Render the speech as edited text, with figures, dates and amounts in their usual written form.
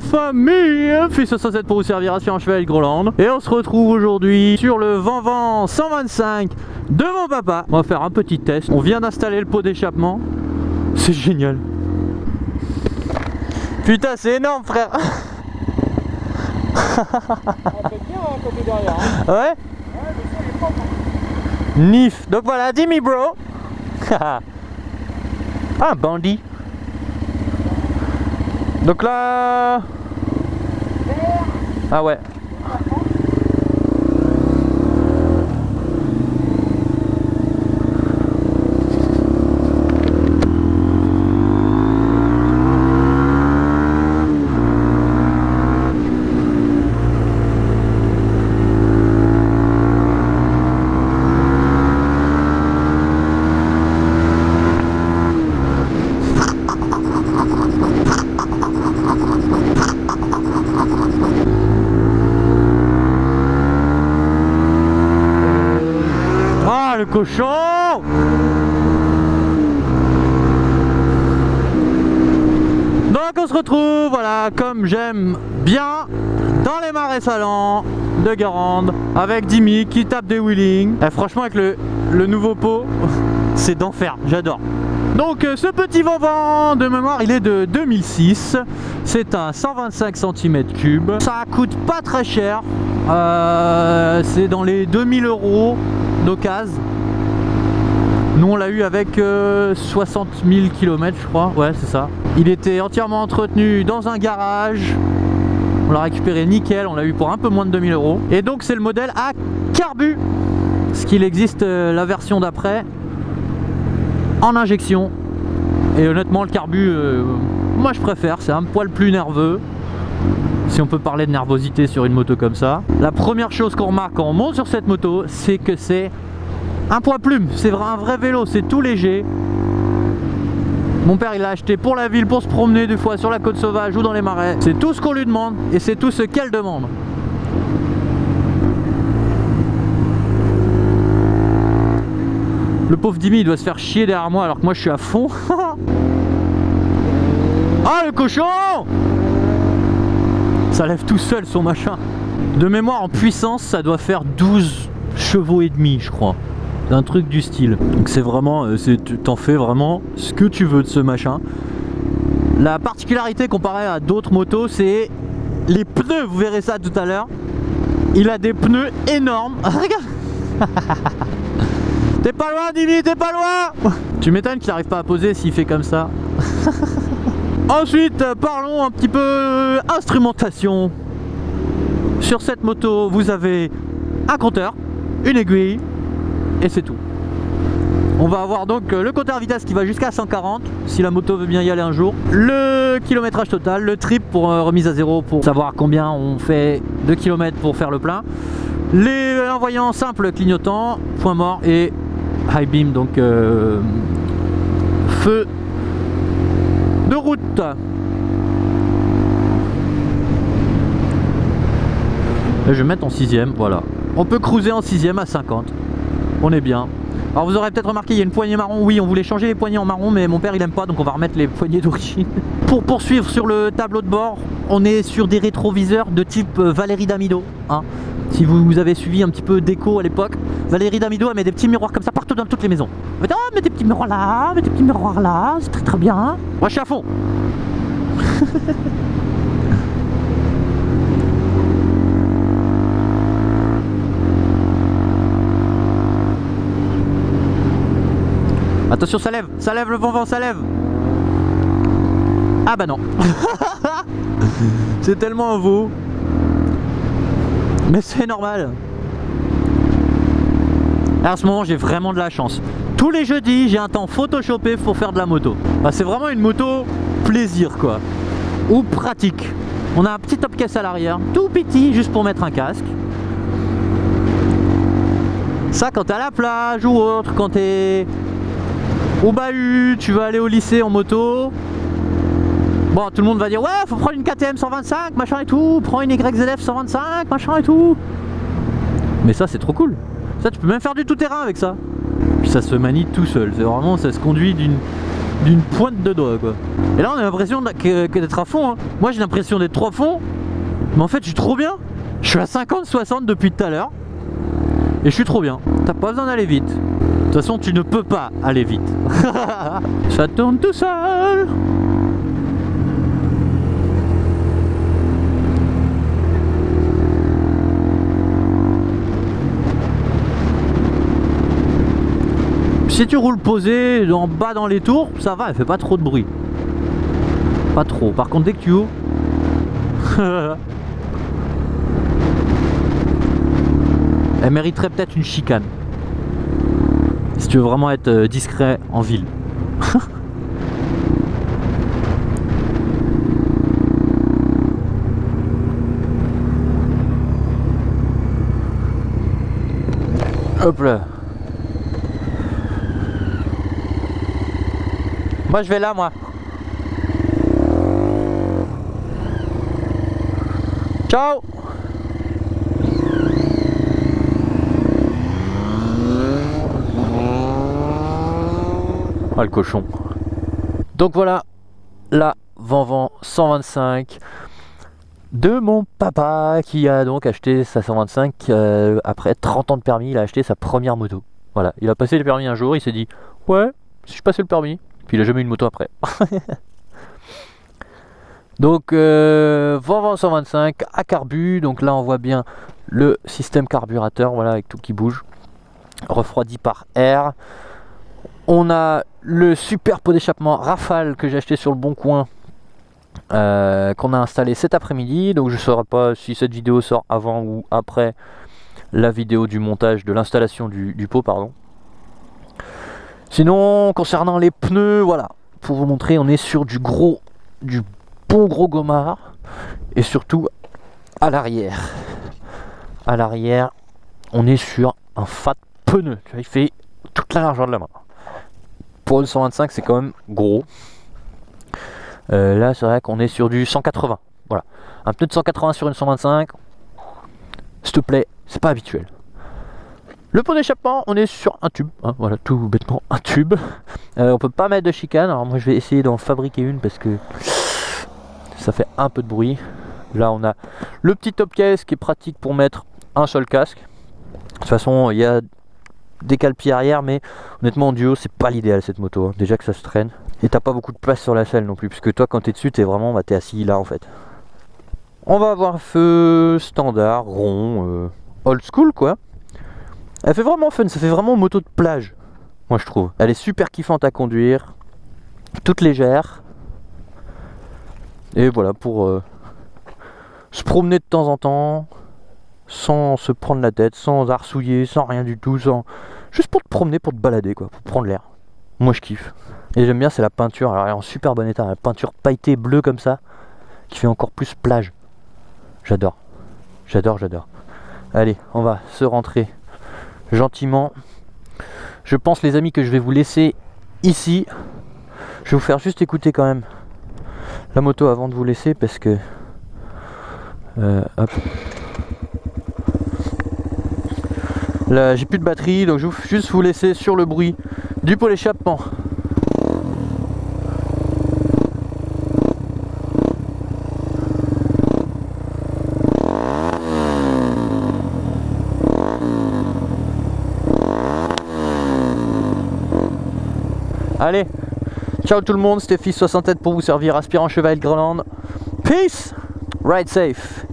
famille, Fils 67 pour vous servir à un cheval Groland. Et on se retrouve aujourd'hui sur le Vanvan 125 de mon papa. On va faire un petit test. On vient d'installer le pot d'échappement. C'est génial. Putain, c'est énorme, frère. Ouais. Ouais, Nif. Donc voilà, dis-moi bro. Ah, bandit. Donc là... Ah ouais. Le cochon. Donc on se retrouve, voilà, comme j'aime bien, dans les marais salants de Guérande, avec Dimi qui tape des wheelings. Et franchement, avec le nouveau pot, c'est d'enfer, j'adore. Donc ce petit Vanvan de mémoire, il est de 2006. C'est un 125 cm3. Ça coûte pas très cher. C'est dans les 2000 € d'occasion. Nous on l'a eu avec 60 000 km je crois, ouais c'est ça. Il était entièrement entretenu dans un garage. On l'a récupéré nickel, on l'a eu pour un peu moins de 2000 €. Et donc c'est le modèle à carbu. Ce qu'il existe la version d'après en injection. Et honnêtement le carbu, moi je préfère, c'est un poil plus nerveux. Si on peut parler de nervosité sur une moto comme ça. La première chose qu'on remarque quand on monte sur cette moto, c'est que c'est un poids plume, c'est un vrai vélo, c'est tout léger. Mon père il l'a acheté pour la ville, pour se promener des fois sur la côte sauvage ou dans les marais. C'est tout ce qu'on lui demande et c'est tout ce qu'elle demande. Le pauvre Dimi il doit se faire chier derrière moi alors que moi je suis à fond. Ah le cochon! Ça lève tout seul son machin. De mémoire en puissance ça doit faire 12 chevaux et demi je crois. Un truc du style. Donc c'est vraiment, t'en fais vraiment ce que tu veux de ce machin. La particularité comparée à d'autres motos, c'est les pneus. Vous verrez ça tout à l'heure. Il a des pneus énormes. Regarde. T'es pas loin, Dimi, t'es pas loin. Tu m'étonnes qu'il n'arrive pas à poser s'il fait comme ça. Ensuite, parlons un petit peu instrumentation. Sur cette moto, vous avez un compteur, une aiguille. Et c'est tout. On va avoir donc le compteur vitesse qui va jusqu'à 140 si la moto veut bien y aller un jour. Le kilométrage total, le trip pour remise à zéro pour savoir combien on fait de kilomètres pour faire le plein. Un voyant simple clignotant, point mort et high beam, donc feu de route. Et je vais mettre en 6ème, voilà. On peut cruiser en 6ème à 50. On est bien. Alors vous aurez peut-être remarqué, il y a une poignée marron. Oui, on voulait changer les poignées en marron, mais mon père il aime pas, donc on va remettre les poignées d'origine. Pour poursuivre sur le tableau de bord, on est sur des rétroviseurs de type Valérie Damido. Hein. Si vous avez suivi un petit peu déco à l'époque, Valérie Damido elle met des petits miroirs comme ça partout dans toutes les maisons. Oh, mets des petits miroirs là, mets des petits miroirs là, c'est très très bien. Moi je suis à fond. Attention, ça lève le Vanvan, ça lève. Ah bah non. C'est tellement un veau. Mais c'est normal. Alors, à ce moment j'ai vraiment de la chance. Tous les jeudis j'ai un temps photoshopé pour faire de la moto. Bah, c'est vraiment une moto plaisir quoi. Ou pratique. On a un petit top caisse à l'arrière, tout petit, juste pour mettre un casque. Ça quand t'es à la plage ou autre, quand t'es au bahut, tu vas aller au lycée en moto. Bon, tout le monde va dire ouais, faut prendre une KTM 125, machin et tout, prends une YZF 125, machin et tout. Mais ça c'est trop cool. Ça tu peux même faire du tout-terrain avec ça. Puis ça se manie tout seul. C'est vraiment, ça se conduit d'une pointe de doigt quoi. Et là on a l'impression d'être à fond hein. Moi j'ai l'impression d'être trop à fond. Mais en fait je suis trop bien. Je suis à 50-60 depuis tout à l'heure. Et je suis trop bien. T'as pas besoin d'aller vite. De toute façon tu ne peux pas aller vite. Ça tourne tout seul. Si tu roules posé en bas dans les tours, ça va, elle fait pas trop de bruit. Pas trop. Par contre dès que tu ouvres elle mériterait peut-être une chicane. Si tu veux vraiment être discret en ville. Hop là. Moi je vais là moi. Ciao. Ah le cochon. Donc voilà la Venvant 125 de mon papa qui a donc acheté sa 125 après 30 ans de permis. Il a acheté sa première moto. Voilà, il a passé le permis un jour, il s'est dit ouais, si je passais le permis. Puis il a jamais eu une moto après. Donc Venvant 125 à carbu. Donc là on voit bien le système carburateur, voilà, avec tout qui bouge, refroidi par air. On a le super pot d'échappement Rafale que j'ai acheté sur le Bon Coin, qu'on a installé cet après-midi. Donc je ne saurais pas si cette vidéo sort avant ou après la vidéo du montage de l'installation du pot, pardon. Sinon concernant les pneus, voilà, pour vous montrer, on est sur du bon gros gommard. Et surtout à l'arrière. À l'arrière, on est sur un fat pneu. Tu vois, il fait toute la largeur de la main. Pour une 125 c'est quand même gros. Là c'est vrai qu'on est sur du 180. Voilà, un pneu de 180 sur une 125, s'il te plaît, c'est pas habituel. Le pot d'échappement, on est sur un tube, hein, voilà, tout bêtement un tube. On peut pas mettre de chicane. Alors moi je vais essayer d'en fabriquer une parce que ça fait un peu de bruit. Là on a le petit top case qui est pratique pour mettre un seul casque. De toute façon il y a des cale-pieds arrière, mais honnêtement en duo c'est pas l'idéal cette moto, hein. Déjà que ça se traîne et t'as pas beaucoup de place sur la selle non plus, puisque toi quand t'es dessus t'es vraiment t'es assis là en fait. On va avoir un feu standard rond, old school quoi. Elle fait vraiment fun, ça fait vraiment moto de plage, moi je trouve. Elle est super kiffante à conduire, toute légère, et voilà, pour se promener de temps en temps sans se prendre la tête, sans arsouiller, sans rien du tout, juste pour te promener, pour te balader quoi, pour prendre l'air. Moi je kiffe. Et j'aime bien, c'est la peinture, alors elle est en super bon état, la peinture pailletée bleue comme ça, qui fait encore plus plage. J'adore, j'adore, j'adore. Allez, on va se rentrer gentiment. Je pense les amis que je vais vous laisser ici. Je vais vous faire juste écouter quand même la moto avant de vous laisser, parce que hop. Là j'ai plus de batterie, donc je vais juste vous laisser sur le bruit du pot d'échappement. Allez, ciao tout le monde, c'était Fils 67 pour vous servir, aspirant cheval Groenland. Peace, ride safe.